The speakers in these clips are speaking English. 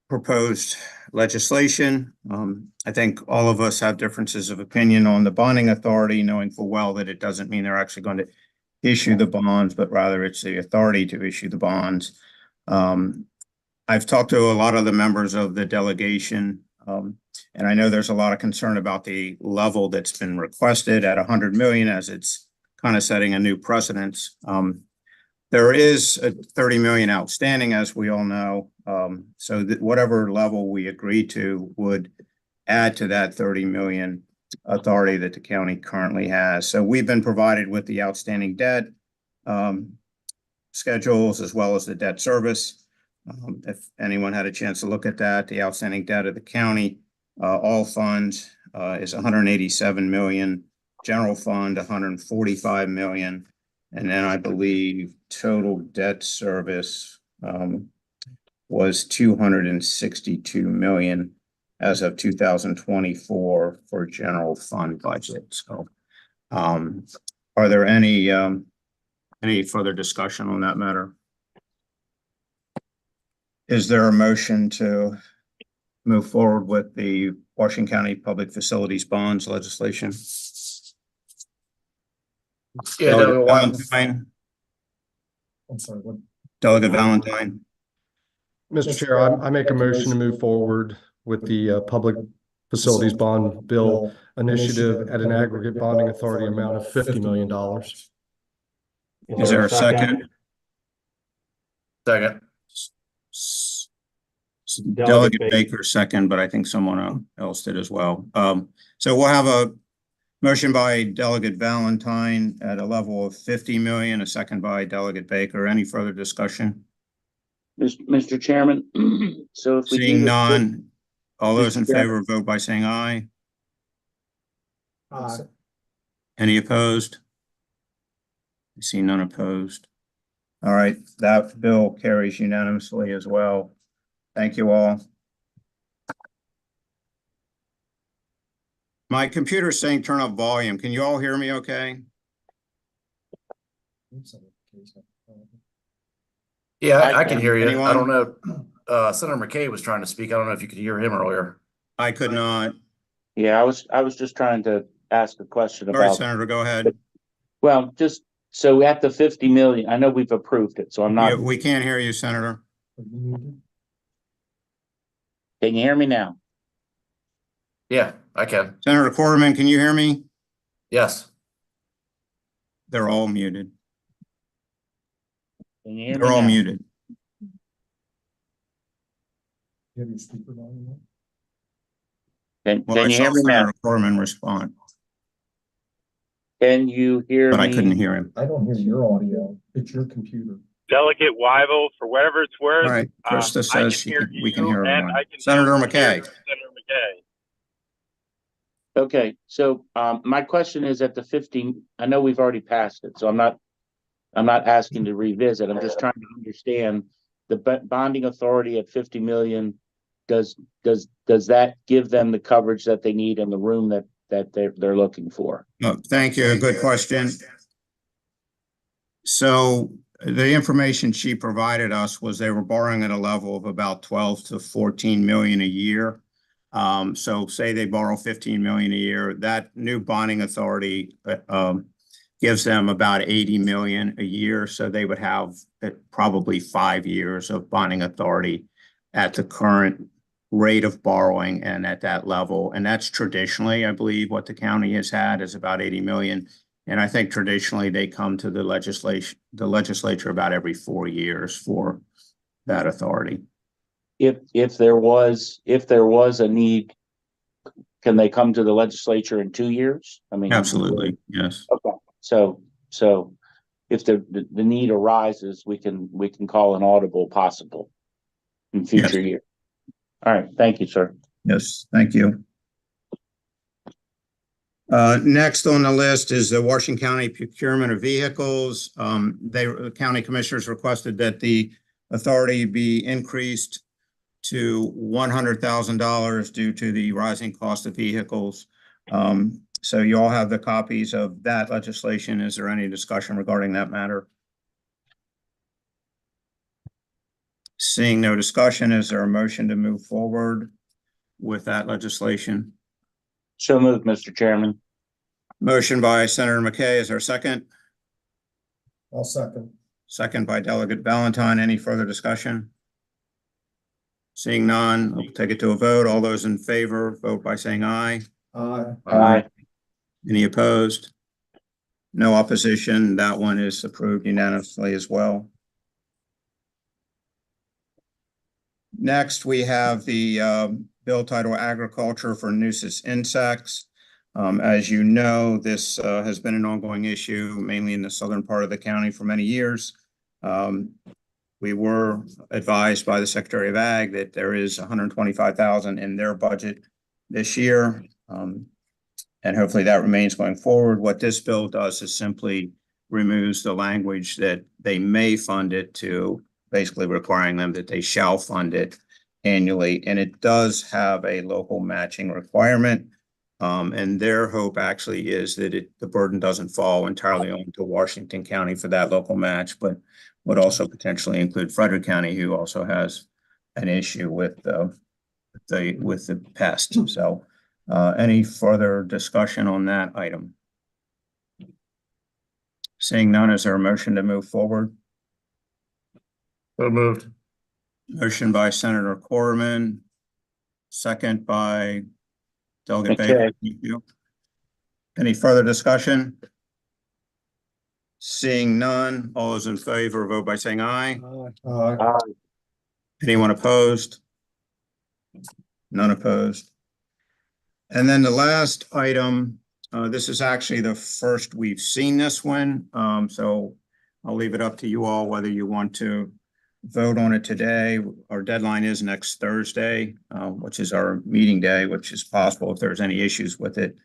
proposed legislation. I think all of us have differences of opinion on the bonding authority, knowing full well that it doesn't mean they're actually going to issue the bonds, but rather it's the authority to issue the bonds. I've talked to a lot of the members of the delegation, and I know there's a lot of concern about the level that's been requested at 100 million, as it's kind of setting a new precedence. There is a 30 million outstanding, as we all know. So that whatever level we agree to would add to that 30 million authority that the county currently has. So we've been provided with the outstanding debt schedules as well as the debt service. If anyone had a chance to look at that, the outstanding debt of the county, all funds is 187 million, general fund 145 million. And then I believe total debt service was 262 million as of 2024 for general fund budget. So are there any further discussion on that matter? Is there a motion to move forward with the Washington County Public Facilities Bonds legislation? Yeah, Delegate Valentine. I'm sorry, what? Delegate Valentine. Mr. Chair, I make a motion to move forward with the Public Facilities Bond Bill initiative at an aggregate bonding authority amount of $50 million. Is there a second? Second. Delegate Baker second, but I think someone else did as well. So we'll have a motion by Delegate Valentine at a level of 50 million, a second by Delegate Baker. Any further discussion? Mr. Chairman, so if we Seeing none, all those in Mr. Chairman. favor vote by saying aye. Aye. Any opposed? I see none opposed. All right, that bill carries unanimously as well. Thank you all. My computer's saying turn up volume. Can you all hear me okay? Yeah, I can hear you. Anyone? I don't know. Senator McKay was trying to speak. I don't know if you could hear him earlier. I could not. Yeah, I was just trying to ask a question All right, about, Senator, go ahead. well, just so at the 50 million, I know we've approved it, so I'm not, We can't hear you, Senator. can you hear me now? Yeah, I can. Senator Corderman, can you hear me? Yes. They're all muted. Can you hear They're me all now? muted. Can Well, I you saw hear me now? Senator Corderman respond, Can you hear but me? I couldn't hear him. I don't hear your audio. It's your computer. Delegate Weibel, for whatever it's worth. All right, Krista I says can hear we can you, hear and everyone. I can Senator hear McKay. Senator McKay. Okay, so my question is at the 50, I know we've already passed it, so I'm not asking to revisit. I'm just trying to understand the bonding authority at 50 million. Does that give them the coverage that they need in the room that they're looking for? No, thank you. Good question. So the information she provided us was they were borrowing at a level of about 12 to 14 million a year. So say they borrow 15 million a year, that new bonding authority gives them about 80 million a year. So they would have probably 5 years of bonding authority at the current rate of borrowing and at that level. And that's traditionally, I believe, what the county has had is about 80 million. And I think traditionally they come to the legislature about every 4 years for that authority. If there was a need, can they come to the legislature in 2 years? I mean, Absolutely, yes. okay. So if the need arises, we can call an audible possible in future years. All right, thank you, sir. Yes, thank you. Next on the list is the Washington County procurement of vehicles. The county commissioners requested that the authority be increased to $100,000 due to the rising cost of vehicles. So you all have the copies of that legislation. Is there any discussion regarding that matter? Seeing no discussion, is there a motion to move forward with that legislation? So moved, Mr. Chairman. Motion by Senator McKay, is there a second? I'll second. Second by Delegate Valentine. Any further discussion? Seeing none, we'll take it to a vote. All those in favor, vote by saying aye. Aye. Any opposed? No opposition. That one is approved unanimously as well. Next, we have the bill title Agriculture for Nuisance Insects. As you know, this has been an ongoing issue, mainly in the southern part of the county for many years. We were advised by the Secretary of Ag that there is $125,000 in their budget this year. And hopefully that remains going forward. What this bill does is simply removes the language that they may fund it to basically requiring them that they shall fund it annually. And it does have a local matching requirement. And their hope actually is that the burden doesn't fall entirely onto Washington County for that local match, but would also potentially include Frederick County, who also has an issue with the pest. So any further discussion on that item? Seeing none, is there a motion to move forward? So moved. Motion by Senator Corman, second by Delegate McKay. Baker. Thank you. Any further discussion? Seeing none, all those in favor, vote by saying aye. Aye. Anyone opposed? None opposed. And then the last item, this is actually the first we've seen this one. So I'll leave it up to you all whether you want to vote on it today. Our deadline is next Thursday, which is our meeting day, which is possible if there's any issues with it.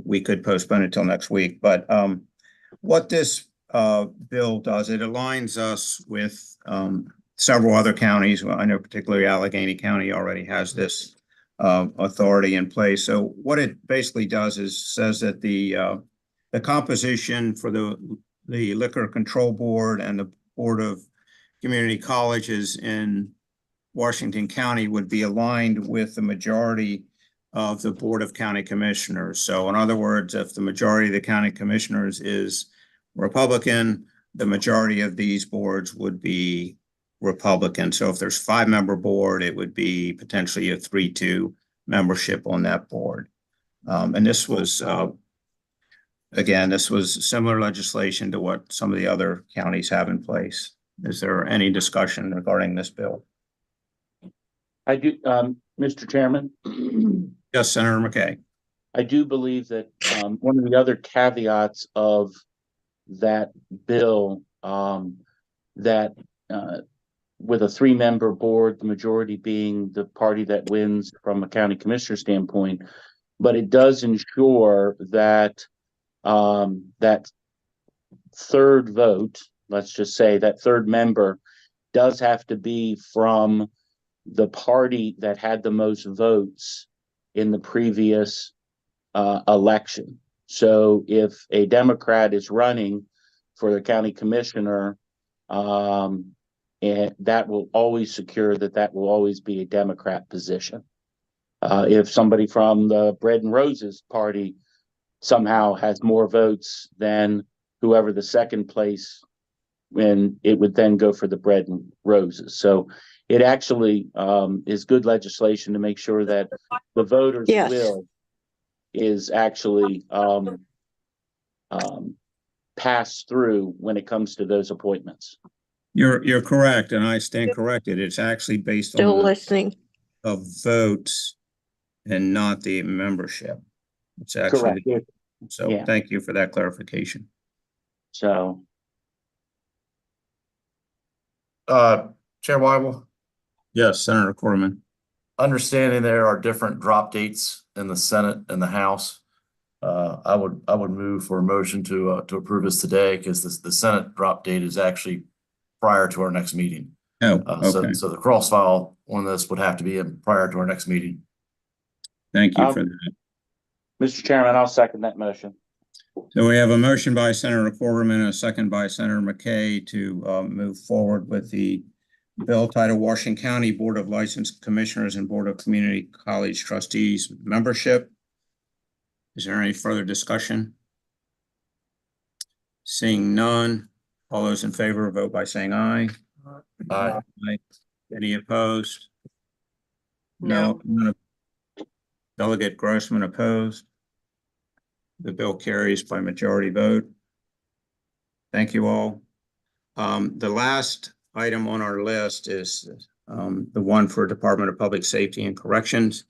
We could postpone it till next week. But what this bill does, it aligns us with several other counties. Well, I know particularly Allegheny County already has this authority in place. So what it basically does is says that the composition for the Liquor Control Board and the Board of Community Colleges in Washington County would be aligned with the majority of the Board of County Commissioners. So in other words, if the majority of the county commissioners is Republican, the majority of these boards would be Republican. So if there's 5-member board, it would be potentially a 3-2 membership on that board. And this was, again, this was similar legislation to what some of the other counties have in place. Is there any discussion regarding this bill? I do, Mr. Chairman. Yes, Senator McKay. I do believe that one of the other caveats of that bill, that with a 3-member board, the majority being the party that wins from a county commissioner standpoint, but it does ensure that that third vote, let's just say that third member does have to be from the party that had the most votes in the previous election. So if a Democrat is running for the county commissioner, and that will always secure that will always be a Democrat position. If somebody from the Bread and Roses party somehow has more votes than whoever the second place, when it would then go for the Bread and Roses. So it actually is good legislation to make sure that the voters' will is actually passed through when it comes to those appointments. You're correct, and I stand corrected. It's actually based Still on listening. of votes and not the membership. It's actually, Correct. so Yeah. thank you for that clarification. So Chair Weibel, Yes, Senator Corman. understanding there are different drop dates in the Senate and the House. I would move for a motion to approve this today because the Senate drop date is actually prior to our next meeting. Oh, okay. So the cross file on this would have to be in prior to our next meeting. Thank you for that. Mr. Chairman, I'll second that motion. So we have a motion by Senator Corman and a second by Senator McKay to move forward with the Bill titled Washington County Board of License Commissioners and Board of Community College Trustees Membership. Is there any further discussion? Seeing none, all those in favor vote by saying aye. Aye. Aye. Any opposed? No. None. Delegate Grossman opposed. The bill carries by majority vote. Thank you all. The last item on our list is the one for Department of Public Safety and Corrections.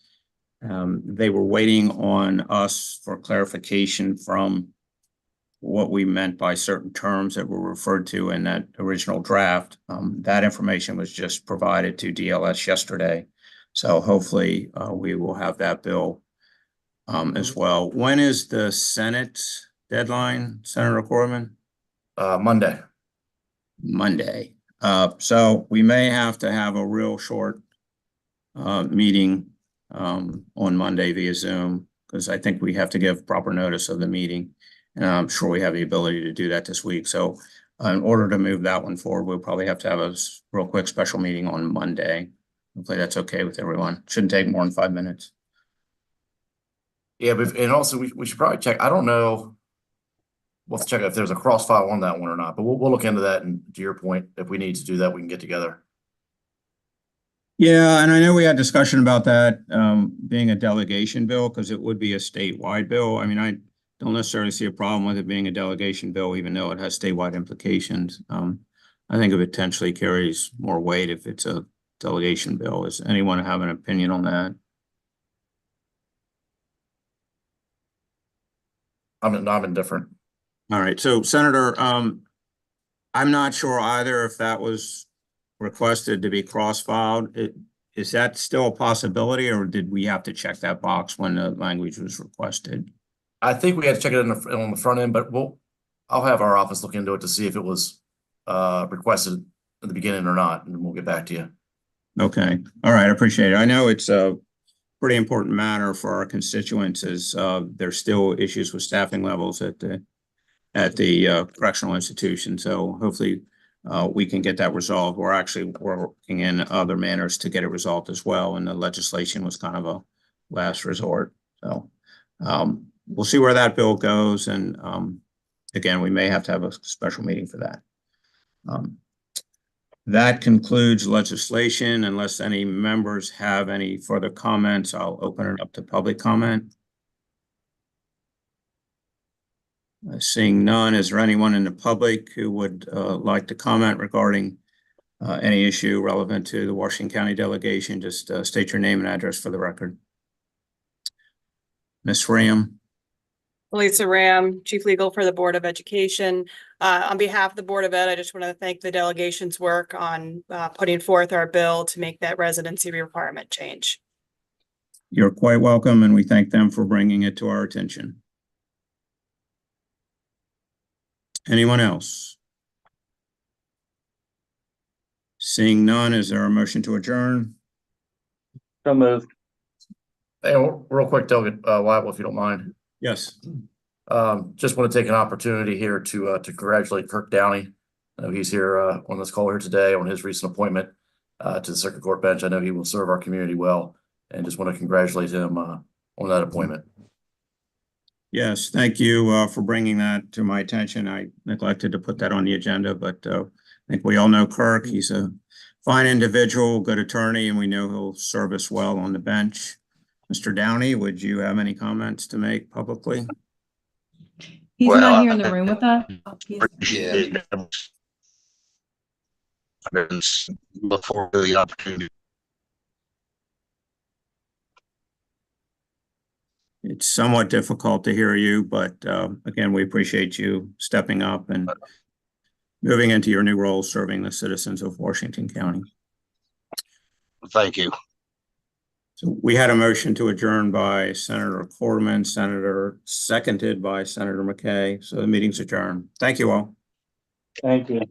They were waiting on us for clarification from what we meant by certain terms that were referred to in that original draft. That information was just provided to DLS yesterday. So hopefully we will have that bill as well. When is the Senate deadline, Senator Corman? Monday. Monday. So we may have to have a real short meeting on Monday via Zoom, because I think we have to give proper notice of the meeting. And I'm sure we have the ability to do that this week. So in order to move that one forward, we'll probably have to have a real quick special meeting on Monday. Hopefully that's okay with everyone. Shouldn't take more than 5 minutes. Yeah, but and also we should probably check. I don't know. We'll have to check if there's a cross file on that one or not, but we'll look into that. And to your point, if we need to do that, we can get together. Yeah, and I know we had discussion about that being a delegation bill, because it would be a statewide bill. I mean, I don't necessarily see a problem with it being a delegation bill, even though it has statewide implications. I think it potentially carries more weight if it's a delegation bill. Does anyone have an opinion on that? I'm indifferent. All right, so Senator, I'm not sure either if that was requested to be cross-filed. Is that still a possibility, or did we have to check that box when the language was requested? I think we had to check it on the front end, but I'll have our office look into it to see if it was requested at the beginning or not, and we'll get back to you. Okay, all right, I appreciate it. I know it's a pretty important matter for our constituents, as there's still issues with staffing levels at the correctional institution. So hopefully we can get that resolved. We're actually working in other manners to get it resolved as well, and the legislation was kind of a last resort. So we'll see where that bill goes, and again, we may have to have a special meeting for that. That concludes legislation. Unless any members have any further comments, I'll open it up to public comment. Seeing none, is there anyone in the public who would like to comment regarding any issue relevant to the Washington County delegation? Just state your name and address for the record. Ms. Ram. Lisa Ram, Chief Legal for the Board of Education. On behalf of the Board of Ed, I just want to thank the delegation's work on putting forth our bill to make that residency requirement change. You're quite welcome, and we thank them for bringing it to our attention. Anyone else? Seeing none, is there a motion to adjourn? So moved. Hey, real quick, Delegate Weibel, if you don't mind. Yes. Just want to take an opportunity here to congratulate Kirk Downey. I know he's here on this call here today on his recent appointment to the Circuit Court bench. I know he will serve our community well, and just want to congratulate him on that appointment. Yes, thank you for bringing that to my attention. I neglected to put that on the agenda, but I think we all know Kirk. He's a fine individual, good attorney, and we know he'll serve us well on the bench. Mr. Downey, would you have any comments to make publicly? He's not here in the room with us. Yeah. Look forward to the opportunity. It's somewhat difficult to hear you, but again, we appreciate you stepping up and moving into your new role, serving the citizens of Washington County. Thank you. So we had a motion to adjourn by Senator Corman, seconded by Senator McKay. So the meeting's adjourned. Thank you all. Thank you.